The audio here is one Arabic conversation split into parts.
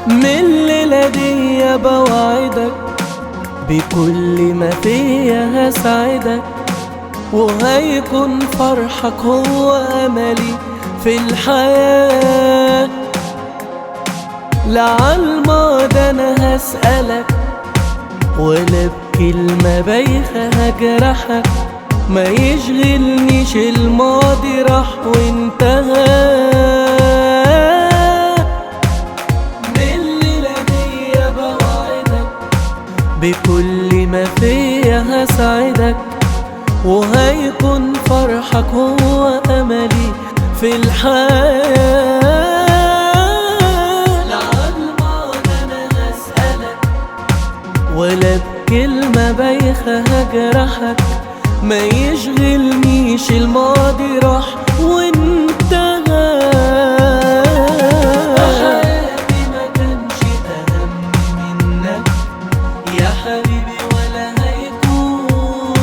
من الليلة دي بوعدك بكل ما فيا هسعدك، وهيكون فرحك هو أملي في الحياة. لا عالماضي أنا هسألك، ولا بكلمة بايخة هجرحك، ما يشغلنيش الماضي راح وانتهى. من الليلة دي بوعدك بكل ما فيا هسعدك، وهيكون فرحك هو أملي في الحياة. لا عالماضي أنا هسألك، ولا بكلمة بايخة هجرحك، ما يشغلنيش الماضي راح وانتهى. حياتي ما كانش أهم منك يا حبيبي ولا هيكون،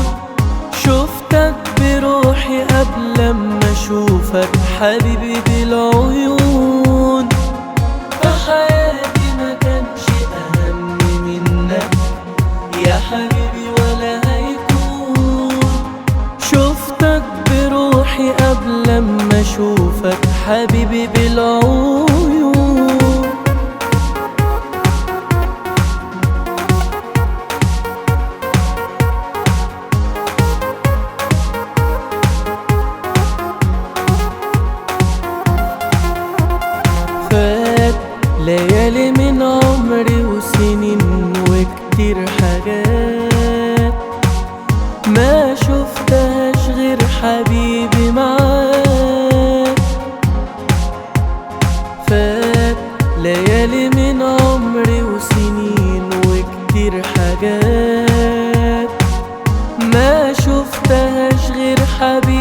شفتك بروحي قبل ما اشوفك حبيبي بالعيون. فحياتي ما كانش أهم منك يا حبيبي ولا هيكون، شفتك بروحي قبل ما اشوفك حبيبي بالعيون. فات ليالي من عمري وسنين وكتير حاجات ما شفتهاش غير حبيبي معاك. فات ليالي من عمري وسنين وكتير حاجات ما شفتهاش غير حبيبي